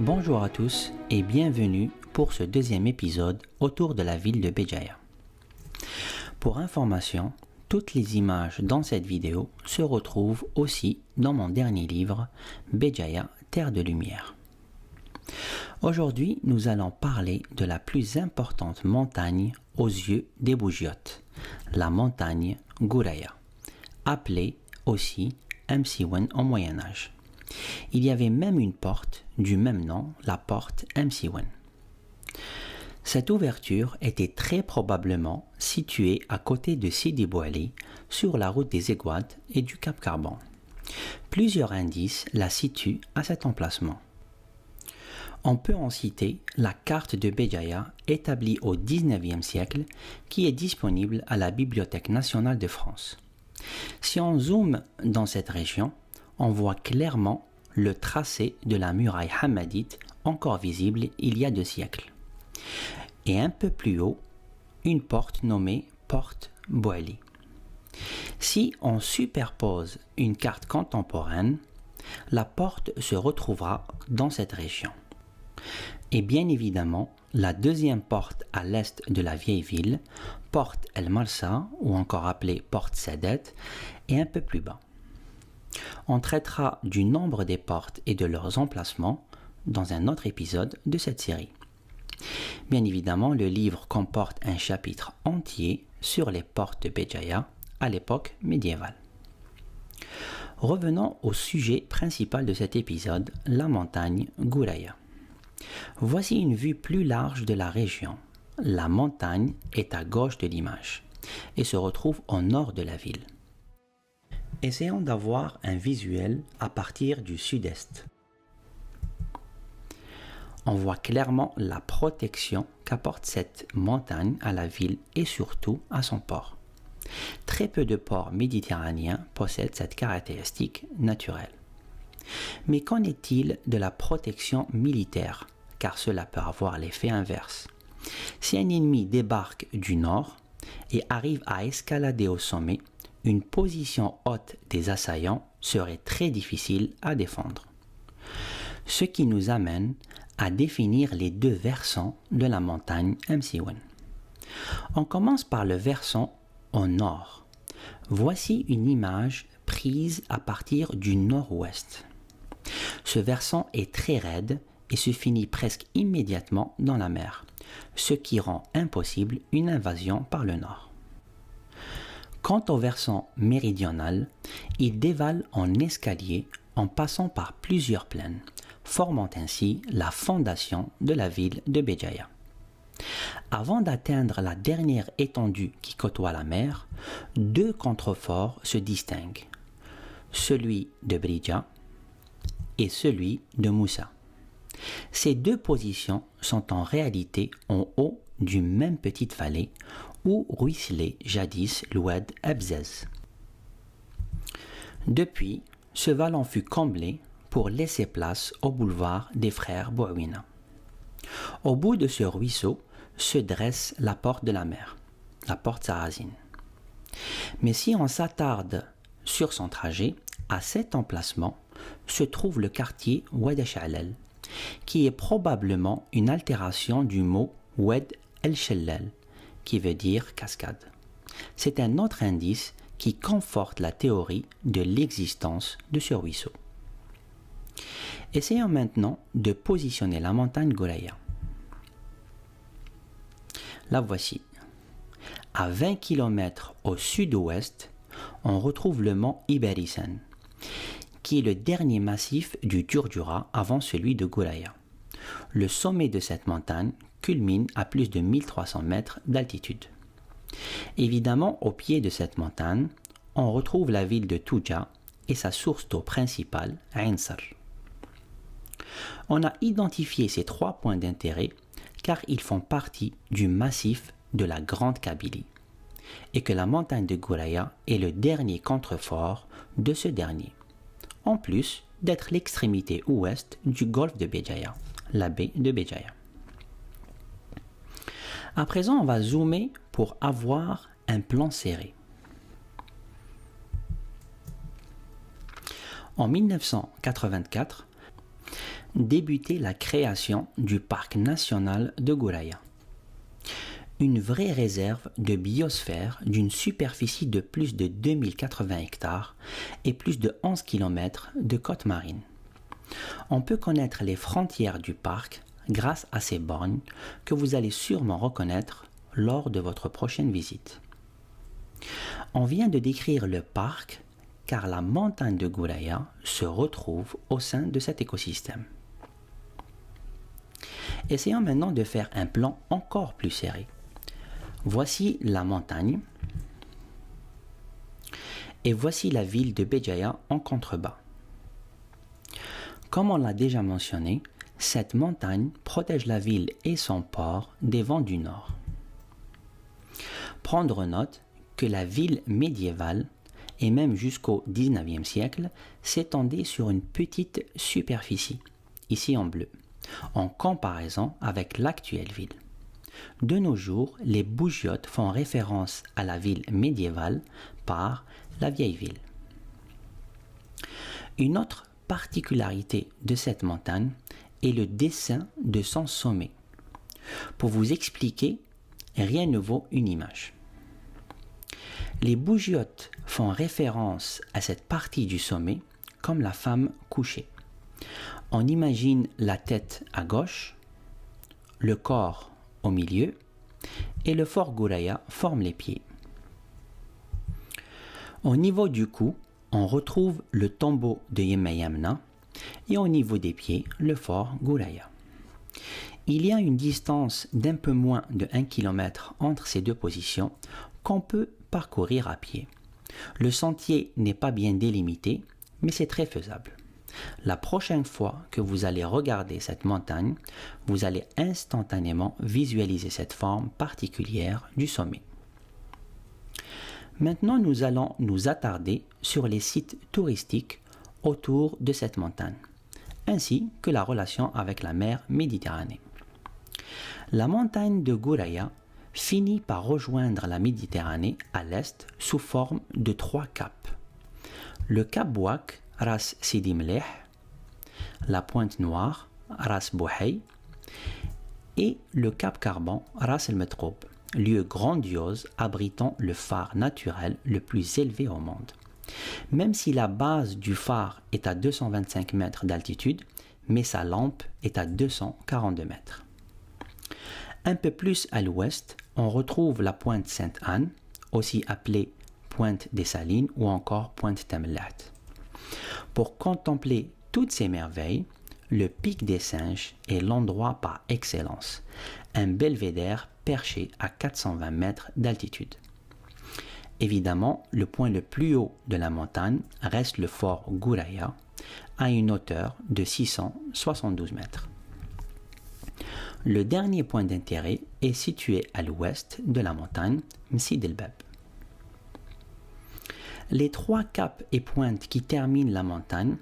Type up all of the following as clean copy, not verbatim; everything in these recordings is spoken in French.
Bonjour à tous et bienvenue pour ce deuxième épisode autour de la ville de Béjaïa. Pour information, toutes les images dans cette vidéo se retrouvent aussi dans mon dernier livre, Béjaïa, Terre de Lumière. Aujourd'hui, nous allons parler de la plus importante montagne aux yeux des Bougiotes, la montagne Gouraya, appelée aussi Msiwen au Moyen-Âge. Il y avait même une porte du même nom, la porte Msiwen. Cette ouverture était très probablement située à côté de Sidi Bou Ali, sur la route des Aiguades et du Cap Carbon. Plusieurs indices la situent à cet emplacement. On peut en citer la carte de Béjaïa établie au XIXe siècle qui est disponible à la Bibliothèque nationale de France. Si on zoome dans cette région, on voit clairement le tracé de la muraille hammadite encore visible il y a 2 siècles. Et un peu plus haut, une porte nommée Porte Bou Ali. Si on superpose une carte contemporaine, la porte se retrouvera dans cette région. Et bien évidemment, la deuxième porte à l'est de la vieille ville, Porte El Marsa, ou encore appelée Porte Sadet, est un peu plus bas. On traitera du nombre des portes et de leurs emplacements dans un autre épisode de cette série. Bien évidemment, le livre comporte un chapitre entier sur les portes de Béjaïa à l'époque médiévale. Revenons au sujet principal de cet épisode, la montagne Gouraya. Voici une vue plus large de la région. La montagne est à gauche de l'image et se retrouve au nord de la ville. Essayons d'avoir un visuel à partir du sud-est. On voit clairement la protection qu'apporte cette montagne à la ville et surtout à son port. Très peu de ports méditerranéens possèdent cette caractéristique naturelle. Mais qu'en est-il de la protection militaire, car cela peut avoir l'effet inverse. Si un ennemi débarque du nord et arrive à escalader au sommet, une position haute des assaillants serait très difficile à défendre. Ce qui nous amène à définir les 2 versants de la montagne Msiwen. On commence par le versant au nord. Voici une image prise à partir du nord-ouest. Ce versant est très raide et se finit presque immédiatement dans la mer, ce qui rend impossible une invasion par le nord. Quant au versant méridional, il dévale en escalier en passant par plusieurs plaines, formant ainsi la fondation de la ville de Béjaïa. Avant d'atteindre la dernière étendue qui côtoie la mer, 2 contreforts se distinguent, celui de Bridja et celui de Moussa. Ces 2 positions sont en réalité en haut d'une même petite vallée où ruisselait jadis l'Oued Abzez. Depuis, ce vallon fut comblé pour laisser place au boulevard des frères Bouawina. Au bout de ce ruisseau se dresse la porte de la mer, la porte Sarrazine. Mais si on s'attarde sur son trajet, à cet emplacement se trouve le quartier Oued Echalel, qui est probablement une altération du mot Oued El Chellel, qui veut dire cascade. C'est un autre indice qui conforte la théorie de l'existence de ce ruisseau. Essayons maintenant de positionner la montagne Gouraya. La voici. À 20 km au sud-ouest, on retrouve le mont Iberisen, qui est le dernier massif du Djurdjura avant celui de Gouraya. Le sommet de cette montagne culmine à plus de 1300 mètres d'altitude. Évidemment, au pied de cette montagne, on retrouve la ville de Touja et sa source d'eau principale, Ain Sar. On a identifié ces 3 points d'intérêt car ils font partie du massif de la Grande Kabylie et que la montagne de Gouraya est le dernier contrefort de ce dernier, en plus d'être l'extrémité ouest du golfe de Béjaïa, la baie de Béjaïa. À présent, on va zoomer pour avoir un plan serré. En 1984, débutait la création du parc national de Gouraya. Une vraie réserve de biosphère d'une superficie de plus de 2080 hectares et plus de 11 km de côte marine. On peut connaître les frontières du parc grâce à ces bornes que vous allez sûrement reconnaître lors de votre prochaine visite. On vient de décrire le parc car la montagne de Gouraya se retrouve au sein de cet écosystème. Essayons maintenant de faire un plan encore plus serré. Voici la montagne et voici la ville de Béjaïa en contrebas. Comme on l'a déjà mentionné, cette montagne protège la ville et son port des vents du nord. Prendre note que la ville médiévale, et même jusqu'au XIXe siècle, s'étendait sur une petite superficie, ici en bleu, en comparaison avec l'actuelle ville. De nos jours, les bougiotes font référence à la ville médiévale par la vieille ville. Une autre particularité de cette montagne est le dessin de son sommet. Pour vous expliquer, rien ne vaut une image. Les bougiotes font référence à cette partie du sommet comme la femme couchée. On imagine la tête à gauche, le corps au milieu et le fort Gouraya forme les pieds. Au niveau du cou, on retrouve le tombeau de Yemayamna et au niveau des pieds, le fort Gouraya. Il y a une distance d'un peu moins de 1 km entre ces deux positions qu'on peut parcourir à pied. Le sentier n'est pas bien délimité, mais c'est très faisable. La prochaine fois que vous allez regarder cette montagne, vous allez instantanément visualiser cette forme particulière du sommet. Maintenant, nous allons nous attarder sur les sites touristiques autour de cette montagne, ainsi que la relation avec la mer Méditerranée. La montagne de Gouraya finit par rejoindre la Méditerranée à l'est sous forme de 3 caps. Le cap Bouak, Ras Sidi Mleh, la Pointe Noire, Ras Bouhay, et le cap Carbon, Ras El Metroub, lieu grandiose abritant le phare naturel le plus élevé au monde. Même si la base du phare est à 225 mètres d'altitude, mais sa lampe est à 242 mètres. Un peu plus à l'ouest, on retrouve la pointe Sainte-Anne, aussi appelée pointe des Salines ou encore pointe Tamellat. Pour contempler toutes ces merveilles, le pic des Singes est l'endroit par excellence, un belvédère perché à 420 mètres d'altitude. Évidemment, le point le plus haut de la montagne reste le fort Gouraya, à une hauteur de 672 mètres. Le dernier point d'intérêt est situé à l'ouest de la montagne, Msid el-Bab. Les 3 caps et pointes qui terminent la montagne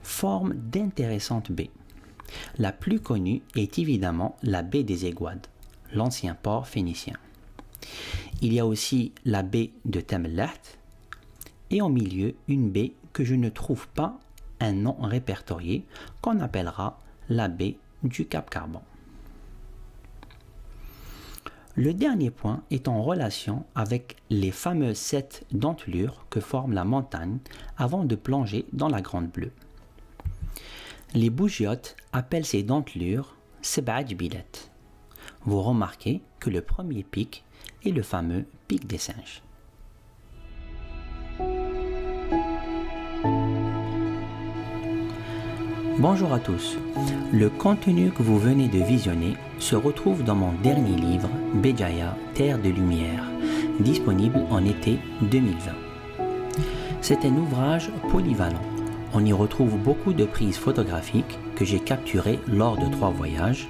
forment d'intéressantes baies. La plus connue est évidemment la baie des Aiguades, l'ancien port phénicien. Il y a aussi la baie de Tamellat et au milieu une baie que je ne trouve pas un nom répertorié qu'on appellera la baie du Cap Carbon. Le dernier point est en relation avec les fameuses 7 dentelures que forme la montagne avant de plonger dans la Grande Bleue. Les bougiotes appellent ces dentelures Seb'a Jbilat. Vous remarquez que le premier pic est le fameux pic des Singes. Bonjour à tous. Le contenu que vous venez de visionner se retrouve dans mon dernier livre, Béjaïa, Terre de Lumière, disponible en été 2020. C'est un ouvrage polyvalent. On y retrouve beaucoup de prises photographiques que j'ai capturées lors de 3 voyages,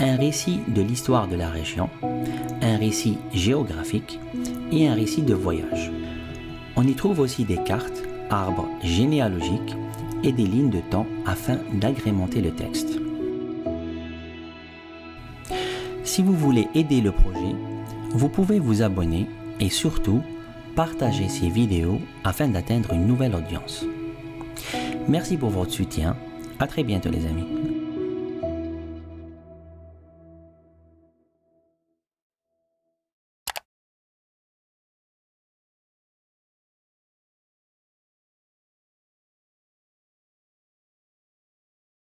un récit de l'histoire de la région, un récit géographique et un récit de voyage. On y trouve aussi des cartes, arbres généalogiques et des lignes de temps afin d'agrémenter le texte. Si vous voulez aider le projet, vous pouvez vous abonner et surtout partager ces vidéos afin d'atteindre une nouvelle audience. Merci pour votre soutien. À À très bientôt les amis.